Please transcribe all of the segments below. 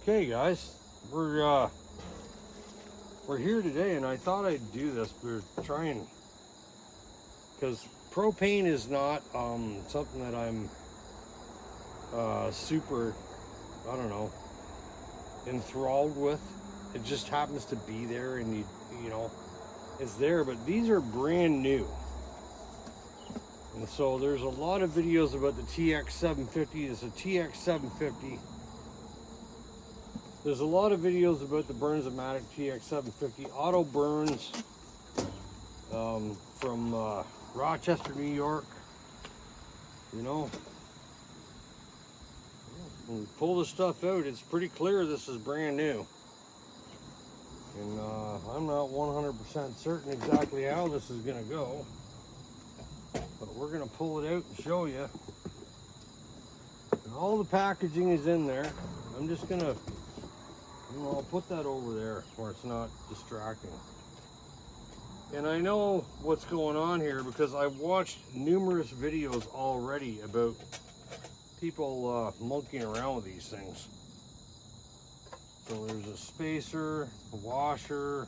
Okay, guys, we're here today, and I thought I'd do this. We're trying because propane is not something that I'm super, I don't know, enthralled with. It just happens to be there, and you know, it's there. But these are brand new, and so there's a lot of videos about the TX 750. It's a TX 750. There's a lot of videos about the Bernz-O-matic TX 750 auto burns from Rochester, New York. You know, when we pull this stuff out, it's pretty clear this is brand new. And I'm not 100% certain exactly how this is going to go, but we're going to pull it out and show you. And all the packaging is in there. I'm just going to, I'll put that over there where it's not distracting. And I know what's going on here because I've watched numerous videos already about people monkeying around with these things. So there's a spacer, a washer,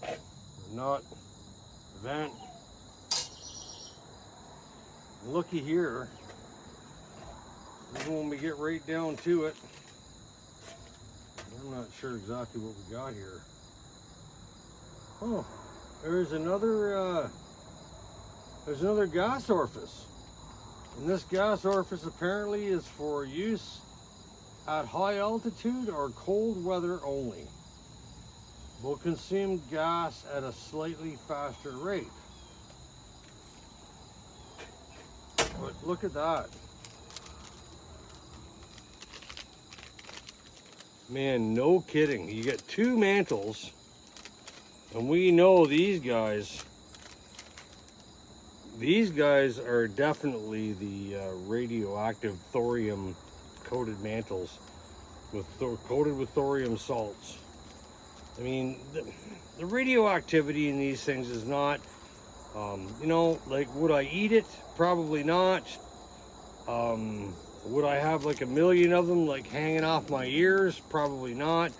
a nut, vent. And looky here, even when we get right down to it, I'm not sure exactly what we got here. Oh, there's another gas orifice. And this gas orifice apparently is for use at high altitude or cold weather only. Will consume gas at a slightly faster rate. But look at that. Man, no kidding. You get two mantles, and we know these guys are definitely the radioactive thorium coated mantles coated with thorium salts. I mean, the radioactivity in these things is not, you know, like, would I eat it? Probably not. Would I have like a million of them like hanging off my ears? Probably not.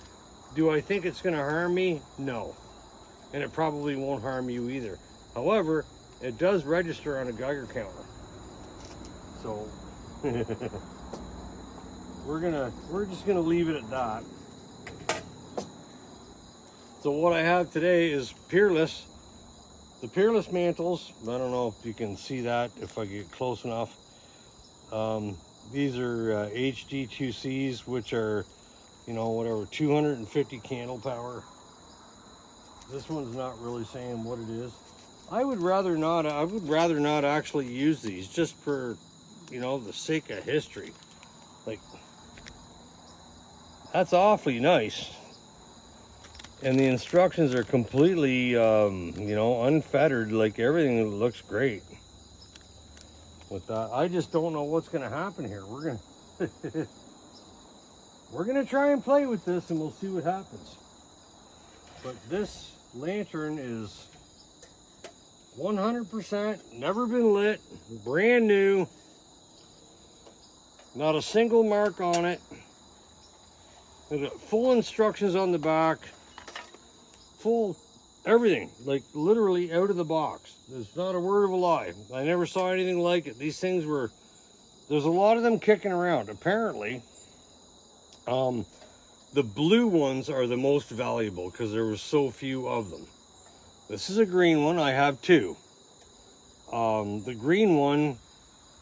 Do I think it's going to harm me? No. And it probably won't harm you either. However, it does register on a Geiger counter. So we're just gonna leave it at that. So what I have today is Peerless. The Peerless mantles. I don't know if you can see that if I get close enough. These are HD2Cs, which are, you know, whatever, 250 candle power. This one's not really saying what it is. I would rather not actually use these, just for, you know, the sake of history. Like, that's awfully nice. And the instructions are completely, you know, unfettered. Like, everything looks great with that. I just don't know what's going to happen here. We're gonna try and play with this, and we'll see what happens. But this lantern is 100% never been lit, brand new, not a single mark on it. Full instructions on the back, full everything, like literally out of the box. There's not a word of a lie. I never saw anything like it. These things were, there's a lot of them kicking around. Apparently, the blue ones are the most valuable because there were so few of them. This is a green one. I have two. The green one,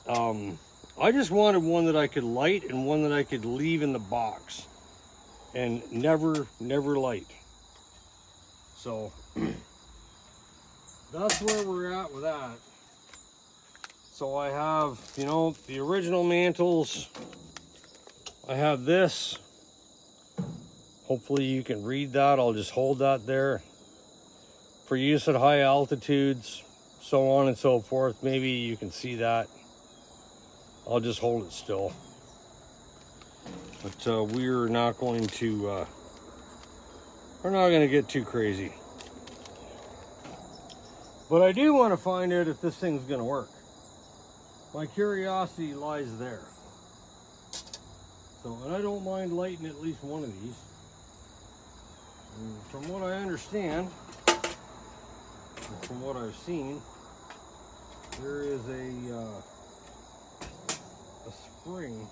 I just wanted one that I could light and one that I could leave in the box and never light. So that's where we're at with that. So I have, you know, the original mantles. I have this. Hopefully you can read that. I'll just hold that there. For use at high altitudes, so on and so forth. Maybe you can see that. I'll just hold it still. But we're not going to get too crazy. But I do want to find out if this thing's going to work. My curiosity lies there. So, and I don't mind lighting at least one of these. And from what I understand, and from what I've seen, there is a spring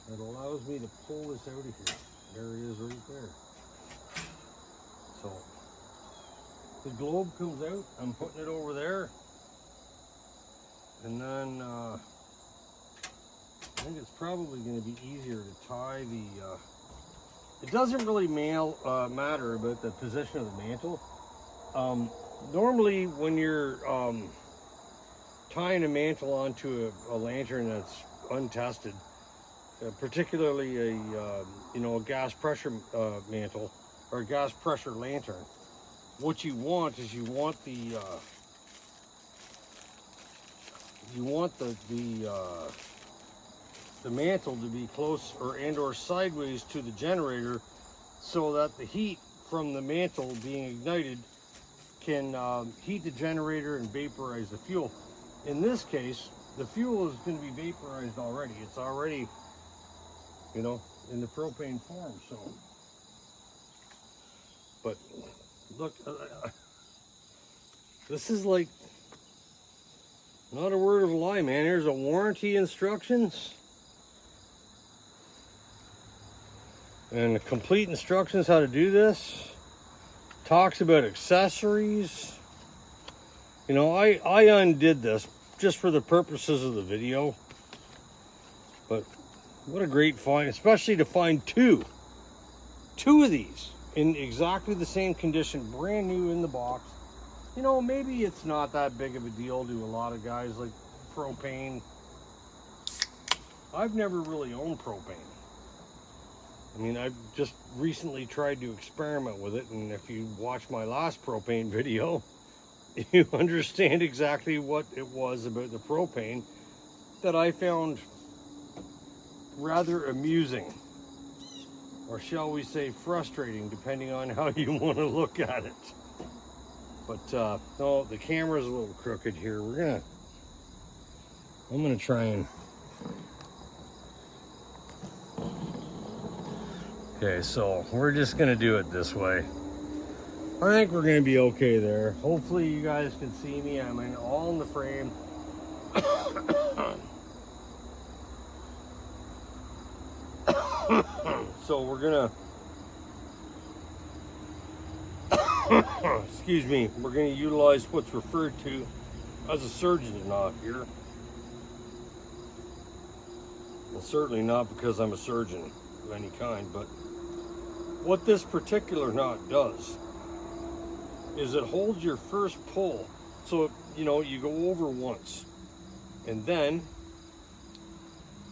that allows me to pull this out of here. There it is right there. So the globe comes out, I'm putting it over there, and then I think it's probably going to be easier to tie the it doesn't really matter about the position of the mantle. Normally when you're tying a mantle onto a lantern that's untested, particularly a a gas pressure mantle or a gas pressure lantern, what you want is you want the mantle to be close or sideways to the generator, so that the heat from the mantle being ignited can heat the generator and vaporize the fuel. In this case, the fuel is going to be vaporized already. It's already, in the propane form. So, but look, this is like, not a word of a lie, man. Here's a warranty instructions and the complete instructions how to do this. Talks about accessories. I undid this just for the purposes of the video, but what a great find, especially to find two of these in exactly the same condition, brand new in the box. Maybe it's not that big of a deal to a lot of guys like propane. I've never really owned propane. I mean, I've just recently tried to experiment with it, and if you watch my last propane video, you understand exactly what it was about the propane that I found rather amusing, or shall we say frustrating, depending on how you want to look at it. But no, the camera's a little crooked here. I'm gonna try and, okay, so we're just gonna do it this way. I think we're gonna be okay there. Hopefully you guys can see me. I'm all in the frame. So we're gonna excuse me, we're gonna utilize what's referred to as a surgeon knot here. Well, certainly not because I'm a surgeon of any kind, but what this particular knot does is it holds your first pull. So, you go over once, and then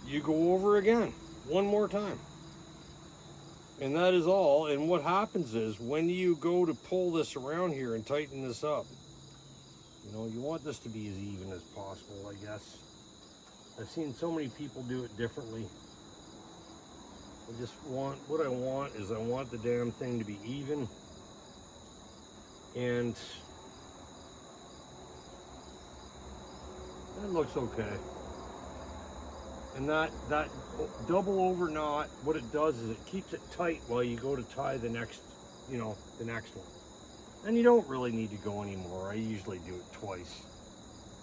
you go over again, one more time. And that is all. And what happens is, when you go to pull this around here and tighten this up, you want this to be as even as possible, I guess. I've seen so many people do it differently. What I want the damn thing to be even. And that looks okay. And that double over knot, what it does is it keeps it tight while you go to tie the next one. And you don't really need to go anymore. I usually do it twice.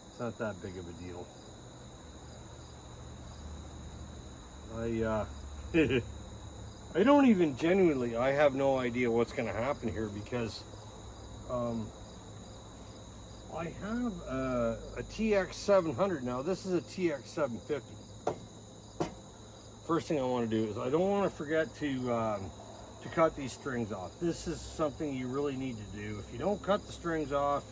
It's not that big of a deal. I don't even genuinely, I have no idea what's going to happen here, because I have a TX 700 now. This is a TX 750. First thing I want to do is, I don't want to forget to cut these strings off. This is something you really need to do. If you don't cut the strings off,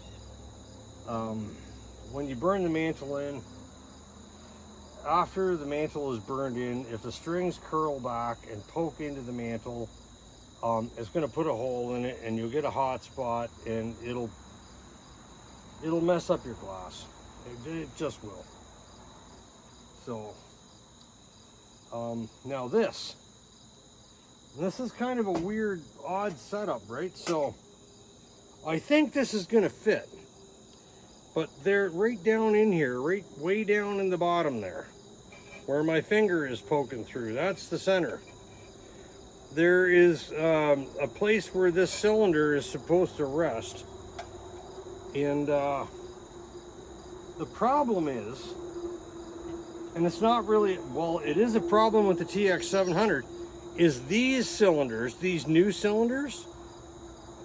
when you burn the mantle in, after the mantle is burned in, if the strings curl back and poke into the mantle, it's going to put a hole in it, and you'll get a hot spot, and it'll mess up your glass. It just will. So now this is kind of a weird, odd setup, right? So I think this is going to fit, but they're right down in here, way down in the bottom there. where my finger is poking through. That's the center. There is a place where this cylinder is supposed to rest. And the problem is, and it's not really, well, it is a problem with the TX 700, is these cylinders, these new cylinders,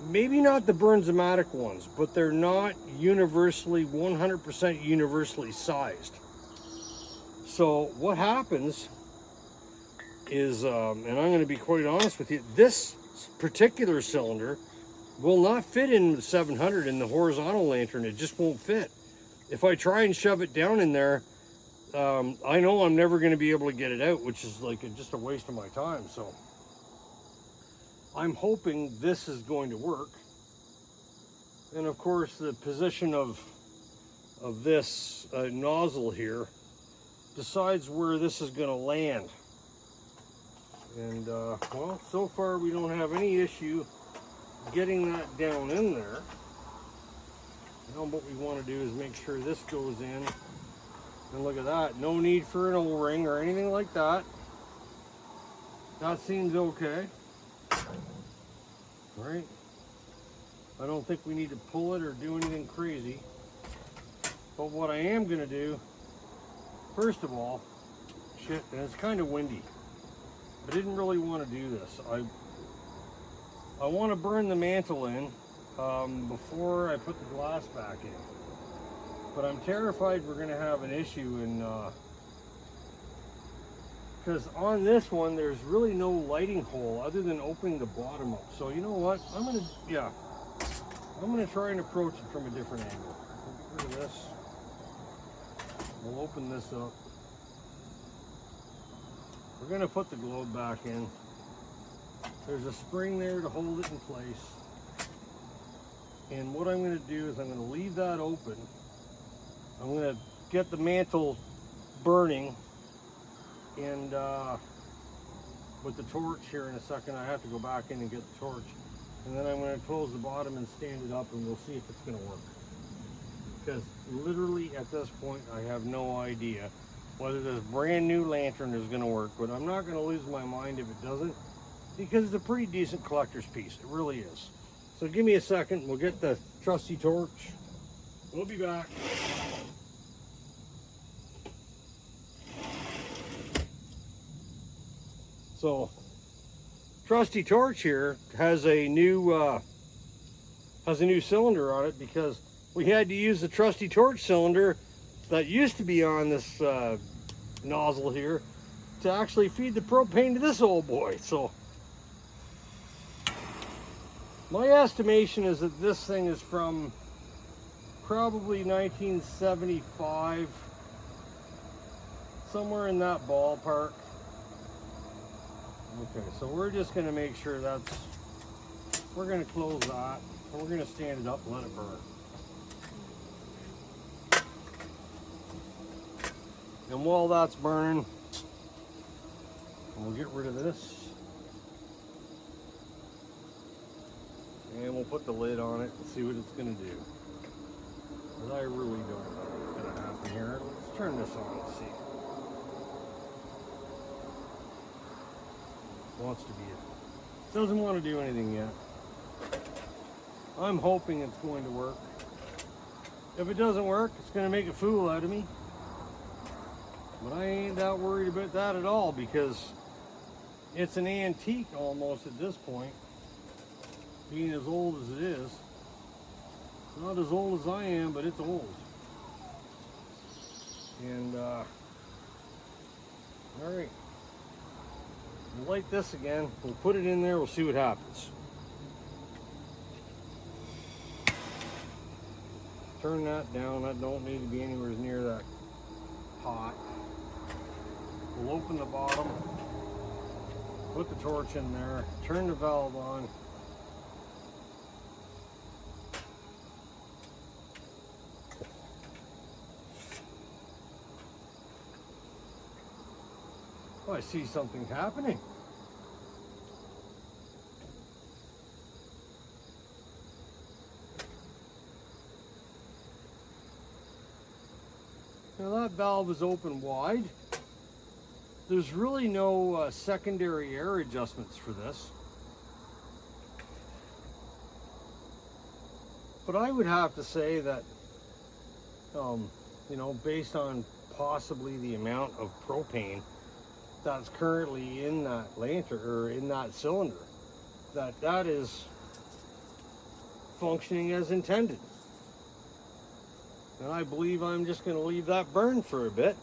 maybe not the Bernz-O-matic ones, but they're not universally, 100% universally sized. So what happens is, and I'm going to be quite honest with you, this particular cylinder will not fit in the 700 in the horizontal lantern. It just won't fit. If I try and shove it down in there, I know I'm never going to be able to get it out, which is like just a waste of my time. So I'm hoping this is going to work. And of course, the position of this nozzle here decides where this is going to land. And well, so far we don't have any issue getting that down in there. Now what we want to do is make sure this goes in. And look at that, no need for an O-ring or anything like that. That seems okay. Right? I don't think we need to pull it or do anything crazy. But what I am going to do, first of all, shit, and it's kind of windy. I didn't really want to do this. I want to burn the mantle in before I put the glass back in. But I'm terrified we're going to have an issue because on this one there's really no lighting hole other than opening the bottom up. So you know what? I'm going to try and approach it from a different angle. We'll get rid of this. We'll open this up. We're going to put the globe back in. There's a spring there to hold it in place. And what I'm going to do is I'm going to leave that open. I'm going to get the mantle burning, and with the torch here in a second. I have to go back in and get the torch, and then I'm going to close the bottom and stand it up, and we'll see if it's going to work. Because literally at this point I have no idea whether this brand new lantern is going to work, but I'm not going to lose my mind if it doesn't, because it's a pretty decent collector's piece. It really is. So give me a second, we'll get the trusty torch. We'll be back. So, trusty torch here has a new cylinder on it, because we had to use the trusty torch cylinder that used to be on this nozzle here to actually feed the propane to this old boy. So, my estimation is that this thing is from probably 1975, somewhere in that ballpark. Okay, so we're just going to make sure we're going to close that, and we're going to stand it up and let it burn. And while that's burning, we'll get rid of this. And we'll put the lid on it and see what it's going to do. But I really don't know what's going to happen here. Let's turn this on and see. Wants to be it. Doesn't want to do anything yet. I'm hoping it's going to work. If it doesn't work, it's going to make a fool out of me. But I ain't that worried about that at all, because it's an antique almost at this point, being as old as it is. It's not as old as I am, but it's old. And all right, we'll light this again. We'll put it in there. We'll see what happens. Turn that down. That don't need to be anywhere near that hot. We'll open the bottom, put the torch in there, turn the valve on. Oh, I see something happening. Now that valve is open wide. there's really no secondary air adjustments for this. But I would have to say that, you know, based on possibly the amount of propane that's currently in that lantern or in that cylinder, that is functioning as intended. And I believe I'm just going to leave that burn for a bit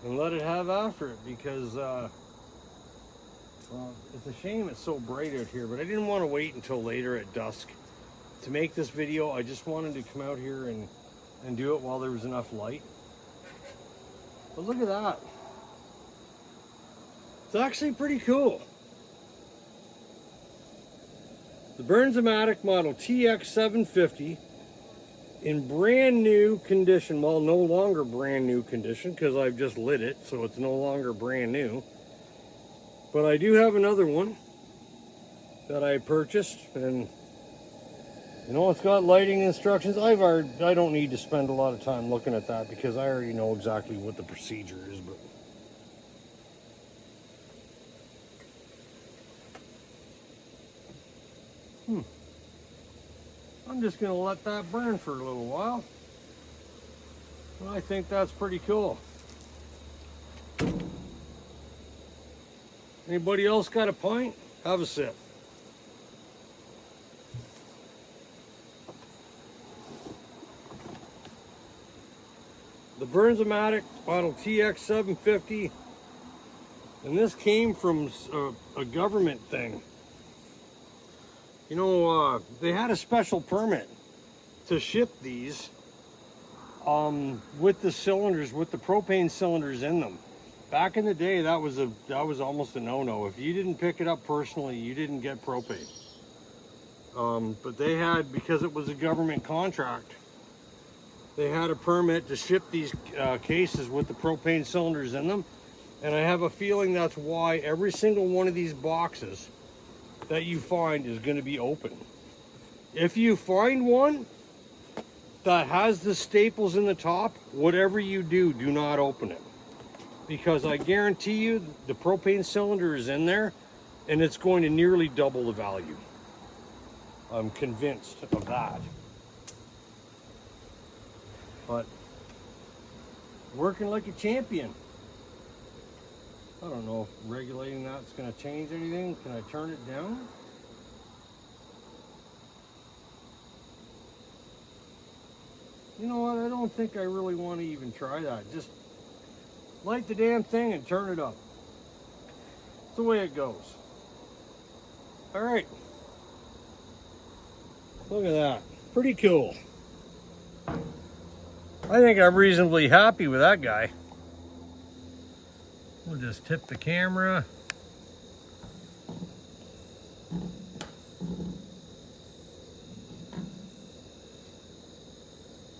and let it have after it, because well, it's a shame it's so bright out here, but I didn't want to wait until later at dusk to make this video. I just wanted to come out here and do it while there was enough light. But look at that. It's actually pretty cool. The Bernz-O-matic model TX 750 in brand new condition. Well, no longer brand new condition because I've just lit it, so it's no longer brand new. But I do have another one that I purchased, and you know, it's got lighting instructions. I don't need to spend a lot of time looking at that because I already know exactly what the procedure is. But I'm just going to let that burn for a little while. And I think that's pretty cool. Anybody else got a pint? Have a sip. The Bernz-O-matic model TX 750, and this came from a government thing. You know, they had a special permit to ship these with the cylinders, with the propane cylinders in them. Back in the day, that was almost a no-no. If you didn't pick it up personally, you didn't get propane. But they had, because it was a government contract, they had a permit to ship these cases with the propane cylinders in them. And I have a feeling that's why every single one of these boxes that you find is going to be open. If you find one that has the staples in the top, whatever you do, do not open it. Because I guarantee you the propane cylinder is in there and it's going to nearly double the value. I'm convinced of that. But working like a champion. I don't know if regulating that's going to change anything. Can I turn it down? You know what? I don't think I really want to even try that. Just light the damn thing and turn it up. That's the way it goes. All right. Look at that. Pretty cool. I think I'm reasonably happy with that guy. We'll just tip the camera.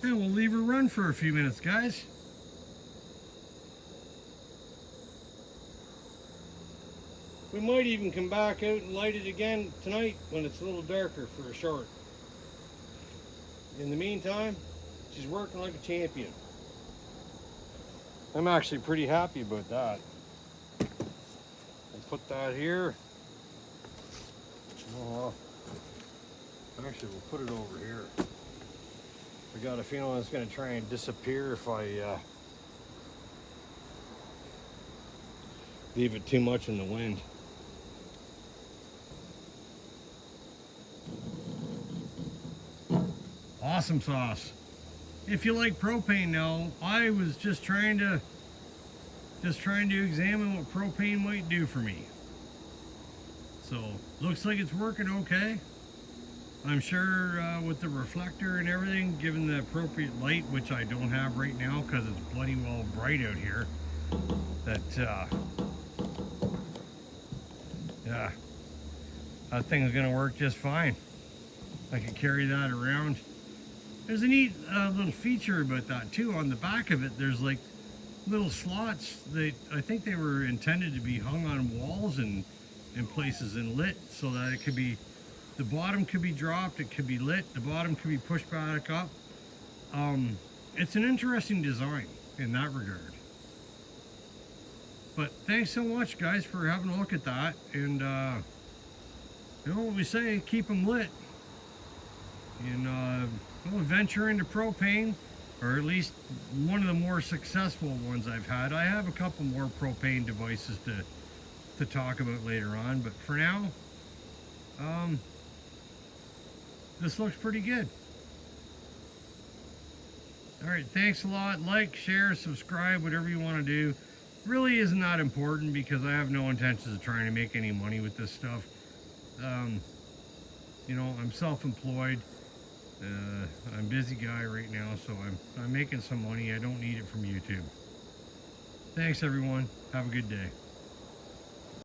And we'll leave her run for a few minutes, guys. We might even come back out and light it again tonight when it's a little darker for a short. In the meantime, she's working like a champion. I'm actually pretty happy about that. I'll put that here. Oh, actually, we'll put it over here. I got a feeling it's going to try and disappear if I leave it too much in the wind. Awesome sauce. If you like propane now, I was just trying to examine what propane might do for me. So looks like it's working okay. I'm sure with the reflector and everything, given the appropriate light, which I don't have right now because it's bloody well bright out here, that yeah, that thing's gonna work just fine. I could carry that around. There's a neat little feature about that too. On the back of it, there's like little slots that I think they were intended to be hung on walls and in places and lit, so that it could be, the bottom could be dropped, it could be lit, the bottom could be pushed back up. It's an interesting design in that regard. But thanks so much, guys, for having a look at that. And you know what we say, keep them lit. And we'll venture into propane, or at least one of the more successful ones I've had. I have a couple more propane devices to talk about later on, but for now, this looks pretty good. All right, thanks a lot. Like, share, subscribe, whatever you want to do. Really isn't that important because I have no intentions of trying to make any money with this stuff. You know, I'm self-employed. I'm a busy guy right now, so I'm making some money. I don't need it from YouTube. Thanks, everyone. Have a good day.